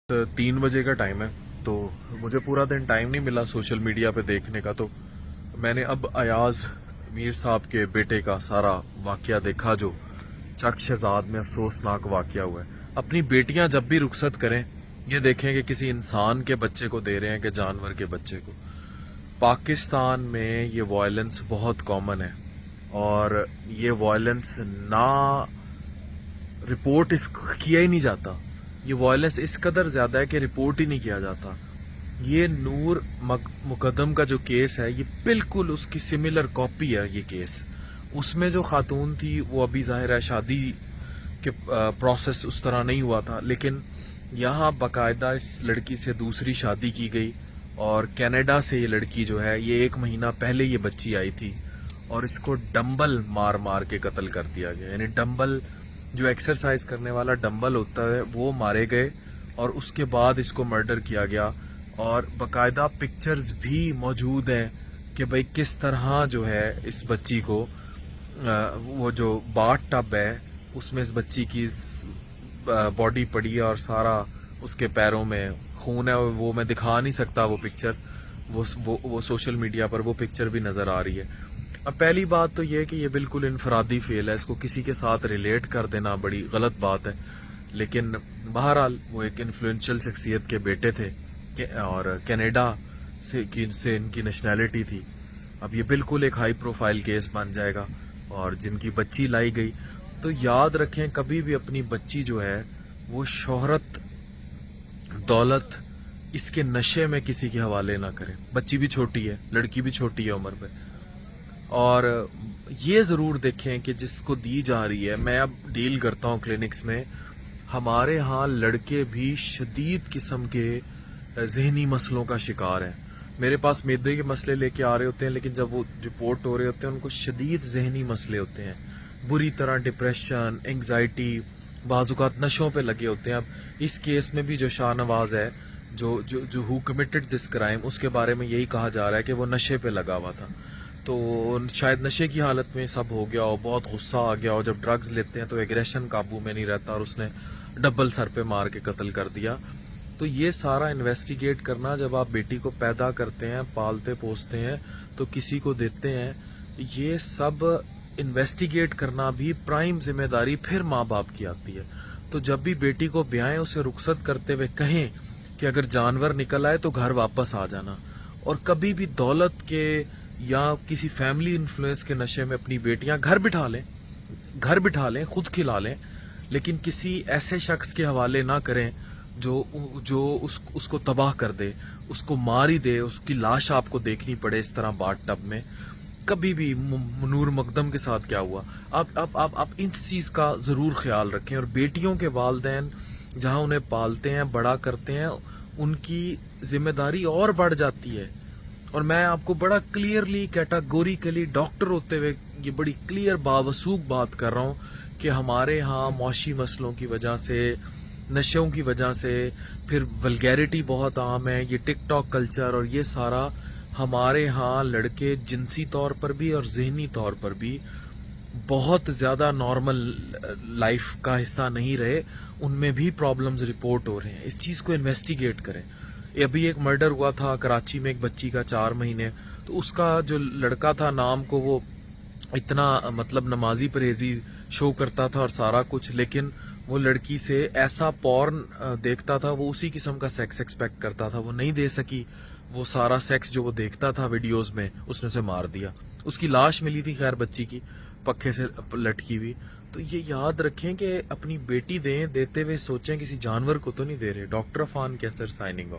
3 بجے کا ٹائم ہے تو مجھے پورا دن ٹائم نہیں ملا سوشل میڈیا پہ دیکھنے کا. تو میں نے اب ایاز میر صاحب کے بیٹے کا سارا واقعہ دیکھا جو چک شہزاد میں افسوسناک واقعہ ہوا ہے. اپنی بیٹیاں جب بھی رخصت کریں یہ دیکھیں کہ کسی انسان کے بچے کو دے رہے ہیں کہ جانور کے بچے کو. پاکستان میں یہ وائلنس بہت کامن ہے اور یہ وائلنس نہ رپورٹ کیا ہی نہیں جاتا. یہ وائلنس اس قدر زیادہ ہے کہ رپورٹ ہی نہیں کیا جاتا. یہ نور مقدم کا جو کیس ہے یہ بالکل اس کی سملر کاپی ہے. یہ کیس اس میں جو خاتون تھی وہ ابھی ظاہر ہے شادی کے پروسیس اس طرح نہیں ہوا تھا، لیکن یہاں باقاعدہ اس لڑکی سے دوسری شادی کی گئی اور کینیڈا سے یہ لڑکی جو ہے یہ 1 مہینہ پہلے یہ بچی آئی تھی اور اس کو ڈمبل مار مار کے قتل کر دیا گیا. یعنی ڈمبل جو ایکسرسائز کرنے والا ڈمبل ہوتا ہے وہ مارے گئے اور اس کے بعد اس کو مرڈر کیا گیا. اور باقاعدہ پکچرز بھی موجود ہیں کہ بھئی کس طرح جو ہے اس بچی کو وہ جو باتھ ٹب ہے اس میں اس بچی کی باڈی پڑی ہے اور سارا اس کے پیروں میں خون ہے. وہ میں دکھا نہیں سکتا وہ پکچر، وہ سوشل میڈیا پر وہ پکچر بھی نظر آ رہی ہے. اب پہلی بات تو یہ کہ یہ بالکل انفرادی فیل ہے، اس کو کسی کے ساتھ ریلیٹ کر دینا بڑی غلط بات ہے. لیکن بہرحال وہ ایک انفلوئنشل شخصیت کے بیٹے تھے اور کینیڈا سے ان کی نیشنلٹی تھی. اب یہ بالکل ایک ہائی پروفائل کیس بن جائے گا. اور جن کی بچی لائی گئی تو یاد رکھیں کبھی بھی اپنی بچی جو ہے وہ شہرت دولت اس کے نشے میں کسی کے حوالے نہ کریں. بچی بھی چھوٹی ہے، لڑکی بھی چھوٹی ہے عمر میں. اور یہ ضرور دیکھیں کہ جس کو دی جا رہی ہے، میں اب ڈیل کرتا ہوں کلینکس میں، ہمارے ہاں لڑکے بھی شدید قسم کے ذہنی مسئلوں کا شکار ہیں. میرے پاس معدے کے مسئلے لے کے آ رہے ہوتے ہیں، لیکن جب وہ رپورٹ ہو رہے ہوتے ہیں ان کو شدید ذہنی مسئلے ہوتے ہیں، بری طرح ڈپریشن، انگزائٹی، بعض اوقات نشوں پہ لگے ہوتے ہیں. اب اس کیس میں بھی جو شاہ نواز ہے جو ہو کمیٹڈ دس کرائم، اس کے بارے میں یہی کہا جا رہا ہے کہ وہ نشے پہ لگا ہوا تھا. تو شاید نشے کی حالت میں سب ہو گیا اور بہت غصہ آ گیا اور جب ڈرگز لیتے ہیں تو ایگریشن قابو میں نہیں رہتا اور اس نے ڈبل سر پہ مار کے قتل کر دیا. تو یہ سارا انویسٹیگیٹ کرنا، جب آپ بیٹی کو پیدا کرتے ہیں، پالتے پوستے ہیں تو کسی کو دیتے ہیں، یہ سب انویسٹیگیٹ کرنا بھی پرائم ذمہ داری پھر ماں باپ کی آتی ہے. تو جب بھی بیٹی کو بیائیں اسے رخصت کرتے ہوئے کہیں کہ اگر جانور نکل آئے تو گھر واپس آ جانا. اور کبھی بھی دولت کے یا کسی فیملی انفلوئنس کے نشے میں اپنی بیٹیاں گھر بٹھا لیں خود کھلا لیں، لیکن کسی ایسے شخص کے حوالے نہ کریں جو اس کو تباہ کر دے، اس کو مار ہی دے، اس کی لاش آپ کو دیکھنی پڑے اس طرح باتھ ٹب میں. کبھی بھی نور مقدم کے ساتھ کیا ہوا، آپ ان چیز کا ضرور خیال رکھیں. اور بیٹیوں کے والدین جہاں انہیں پالتے ہیں بڑا کرتے ہیں ان کی ذمہ داری اور بڑھ جاتی ہے. اور میں آپ کو بڑا کلیئرلی کیٹاگوریکلی ڈاکٹر ہوتے ہوئے یہ بڑی کلیئر باوثوق بات کر رہا ہوں کہ ہمارے ہاں معاشی مسئلوں کی وجہ سے، نشوں کی وجہ سے، پھر ولگیرٹی بہت عام ہے، یہ ٹک ٹاک کلچر اور یہ سارا، ہمارے ہاں لڑکے جنسی طور پر بھی اور ذہنی طور پر بھی بہت زیادہ نارمل لائف کا حصہ نہیں رہے. ان میں بھی پرابلمز رپورٹ ہو رہے ہیں. اس چیز کو انویسٹیگیٹ کریں. ابھی ایک مرڈر ہوا تھا کراچی میں ایک بچی کا 4 مہینے، تو اس کا جو لڑکا تھا نام کو وہ اتنا مطلب نمازی پرہیزی شو کرتا تھا اور سارا کچھ، لیکن وہ لڑکی سے ایسا پورن دیکھتا تھا، وہ اسی قسم کا سیکس ایکسپیکٹ کرتا تھا، وہ نہیں دے سکی. وہ سارا سیکس جو وہ دیکھتا تھا ویڈیوز میں اس نے اسے مار دیا. اس کی لاش ملی تھی خیر بچی کی پکھے سے لٹکی ہوئی. تو یہ یاد رکھیں کہ اپنی بیٹی دیتے ہوئے سوچیں کسی جانور کو تو نہیں دے رہے. ڈاکٹر عفان کیسر سائننگ آف.